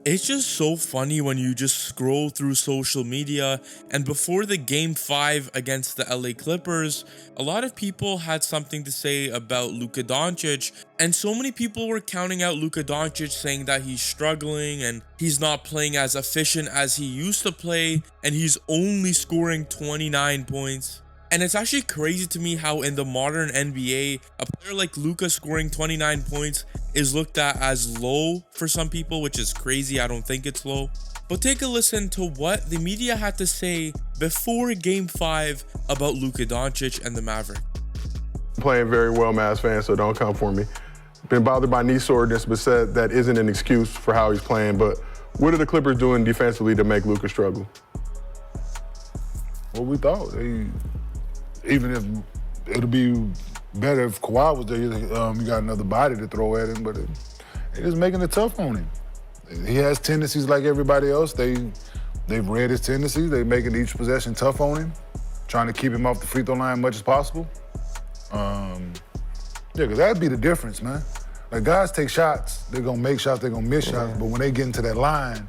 It's just so funny when you just scroll through social media, and before the game 5 against the LA Clippers, a lot of people had something to say about Luka Doncic, and so many people were counting out Luka Doncic, saying that he's struggling and he's not playing as efficient as he used to play, and he's only scoring 29 points. And it's actually crazy to me how in the modern NBA, a player like Luka scoring 29 points is looked at as low for some people, which is crazy. I don't think it's low. But take a listen to what the media had to say before Game 5 about Luka Doncic and the Mavericks. Playing very well, Mavs fans, so don't come for me. Been bothered by knee soreness, but said that isn't an excuse for how he's playing. But what are the Clippers doing defensively to make Luka struggle? What we thought. Even if it'll be better if Kawhi was there, you got another body to throw at him, but they're just making it tough on him. He has tendencies like everybody else. They've read his tendencies. They're making each possession tough on him, trying to keep him off the free throw line as much as possible. Yeah, because that'd be the difference, man. Like, guys take shots, they're gonna make shots, they're gonna miss shots, but when they get into that line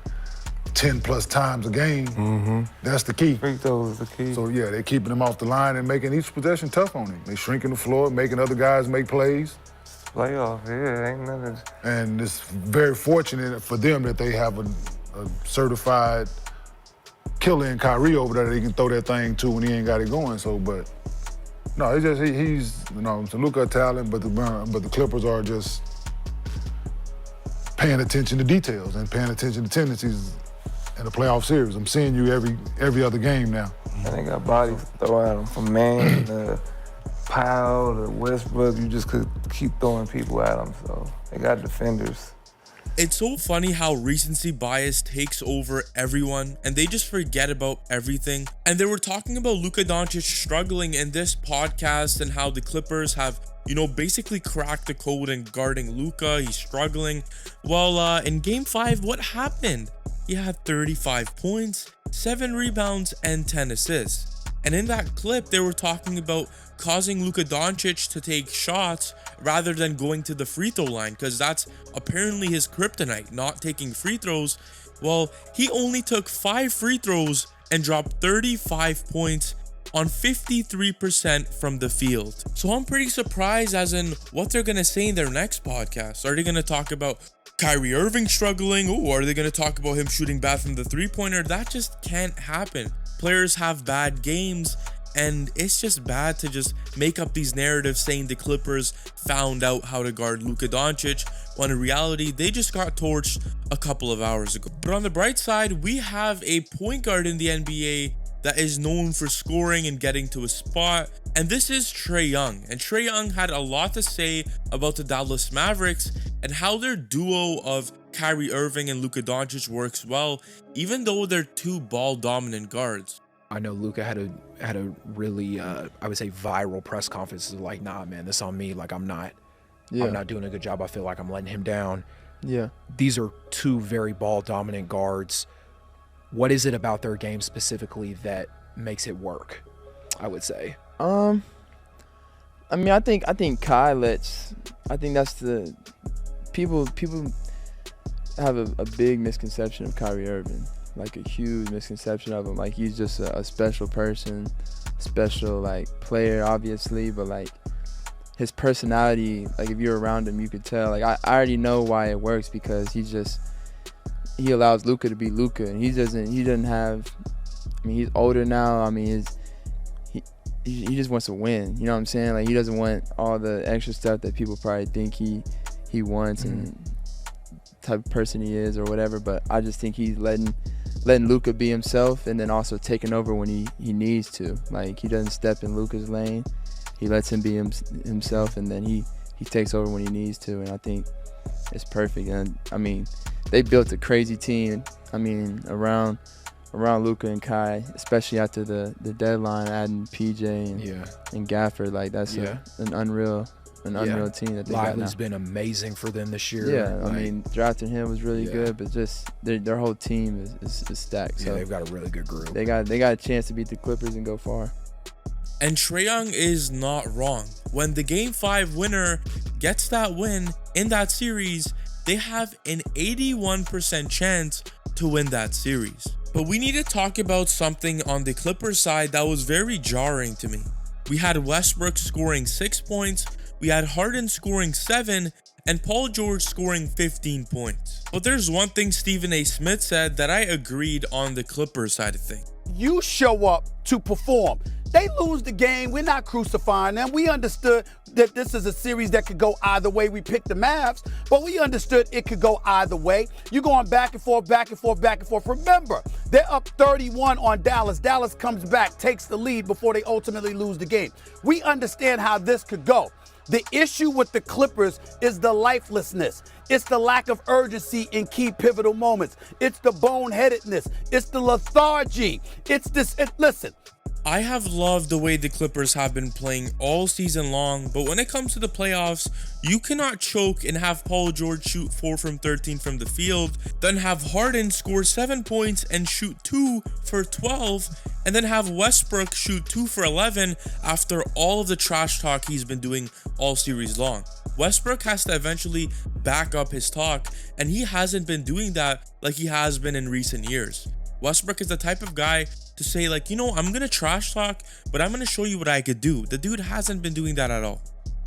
10 plus times a game, that's the key. Free throws is the key. So yeah, they're keeping him off the line and making each possession tough on him. They shrinking the floor, making other guys make plays. Playoff, yeah, ain't nothing. And it's very fortunate for them that they have a certified killer in Kyrie over there that he can throw that thing to when he ain't got it going. So, but no, it's just he's it's a Luka talent, but the Clippers are just paying attention to details and paying attention to tendencies in a playoff series. I'm seeing you every other game now. And they got bodies to throw at them, from Man to Powell to Westbrook. You just could keep throwing people at them, so they got defenders. It's so funny how recency bias takes over everyone and they just forget about everything. And they were talking about Luka Doncic struggling in this podcast and how the Clippers have, basically cracked the code in guarding Luka. He's struggling. Well, in Game 5, what happened? He had 35 points, 7 rebounds, and 10 assists. And in that clip, they were talking about causing Luka Doncic to take shots rather than going to the free throw line, because that's apparently his kryptonite, not taking free throws. Well, he only took 5 free throws and dropped 35 points on 53% from the field. So I'm pretty surprised as in what they're going to say in their next podcast. Are they going to talk about Kyrie Irving struggling? Or are they going to talk about him shooting bad from the three-pointer? That just can't happen. Players have bad games, and it's just bad to just make up these narratives saying the Clippers found out how to guard Luka Doncic, when in reality, they just got torched a couple of hours ago. But on the bright side, we have a point guard in the NBA that is known for scoring and getting to a spot, and this is Trae Young. And Trae Young had a lot to say about the Dallas Mavericks and how their duo of Kyrie Irving and Luka Doncic works well, even though they're two ball-dominant guards. I know Luka had a really, I would say, viral press conference. Like, nah, man, this on me. Like, I'm not doing a good job. I feel like I'm letting him down. Yeah. These are two very ball-dominant guards. What is it about their game specifically that makes it work, I would say? I think Kai I think that's the people have a big misconception of Kyrie Irving, like a huge misconception of him. Like, he's just a special person, special like player, obviously, but like his personality, like if you're around him, you could tell. Like I already know why it works, because he allows Luka to be Luka, and he doesn't have. I mean, he's older now. I mean, he just wants to win. You know what I'm saying? Like, he doesn't want all the extra stuff that people probably think he wants and type of person he is or whatever. But I just think he's letting Luka be himself, and then also taking over when he needs to. Like, he doesn't step in Luka's lane. He lets him be himself, and then he takes over when he needs to. And I think it's perfect. And I mean, they built a crazy team. I mean, around Luka and Kai, especially after the deadline, adding PJ and Gafford. Like, that's an unreal team that they got now. Lively's been amazing for them this year. Yeah, I mean, drafting him was really good, but just their whole team is stacked. So they've got a really good group. They got a chance to beat the Clippers and go far. And Trae Young is not wrong. When the Game 5 winner gets that win in that series, they have an 81% chance to win that series. But we need to talk about something on the Clippers side that was very jarring to me. We had Westbrook scoring 6 points, we had Harden scoring 7, and Paul George scoring 15 points. But there's one thing Stephen A. Smith said that I agreed on the Clippers side of things. You show up to perform. They lose the game. We're not crucifying them. We understood that this is a series that could go either way. We picked the Mavs, but we understood it could go either way. You're going back and forth, back and forth, back and forth. Remember, they're up 31 on Dallas. Dallas comes back, takes the lead before they ultimately lose the game. We understand how this could go. The issue with the Clippers is the lifelessness. It's the lack of urgency in key pivotal moments. It's the boneheadedness. It's the lethargy. It's this. Listen. I have loved the way the Clippers have been playing all season long, but when it comes to the playoffs, you cannot choke and have Paul George shoot 4 from 13 from the field, then have Harden score 7 points and shoot 2 for 12, and then have Westbrook shoot 2 for 11 after all of the trash talk he's been doing all series long. Westbrook has to eventually back up his talk, and he hasn't been doing that like he has been in recent years. Westbrook is the type of guy to say, like, you know, I'm gonna trash talk, but I'm gonna show you what I could do. The dude hasn't been doing that at all.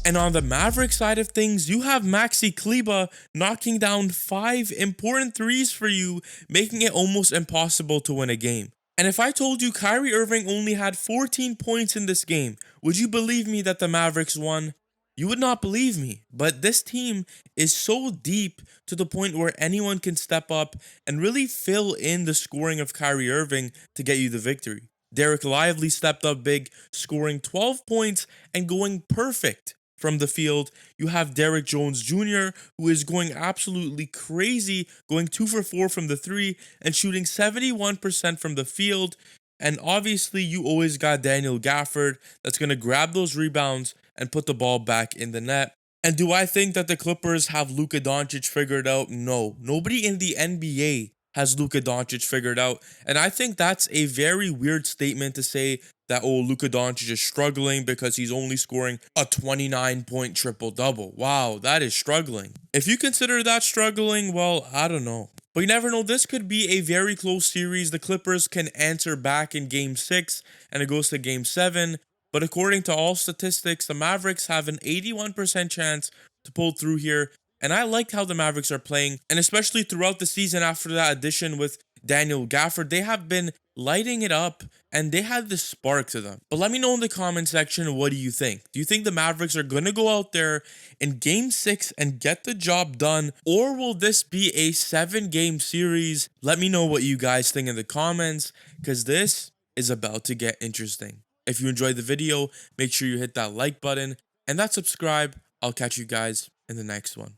And on the Mavericks side of things, you have Maxi Kleber knocking down 5 important threes for you, making it almost impossible to win a game. And if I told you Kyrie Irving only had 14 points in this game, would you believe me that the Mavericks won? You would not believe me, but this team is so deep to the point where anyone can step up and really fill in the scoring of Kyrie Irving to get you the victory. Dereck Lively stepped up big, scoring 12 points and going perfect from the field. You have Derrick Jones Jr., who is going absolutely crazy, going 2 for 4 from the 3 and shooting 71% from the field. And obviously, you always got Daniel Gafford that's going to grab those rebounds and put the ball back in the net. And do I think that the Clippers have Luka Doncic figured out? No. Nobody in the NBA has Luka Doncic figured out. And I think that's a very weird statement to say that, oh, Luka Doncic is struggling because he's only scoring a 29-point triple-double. Wow, that is struggling. If you consider that struggling, well, I don't know. But you never know, this could be a very close series. The Clippers can answer back in Game 6, and it goes to Game 7. But according to all statistics, the Mavericks have an 81% chance to pull through here. And I like how the Mavericks are playing, and especially throughout the season after that addition with Daniel Gafford, they have been lighting it up, and they had the spark to them. But let me know in the comment section, what do you think? Do you think the Mavericks are going to go out there in Game 6 and get the job done? Or will this be a 7-game series? Let me know what you guys think in the comments, because this is about to get interesting. If you enjoyed the video, make sure you hit that like button and that subscribe. I'll catch you guys in the next one.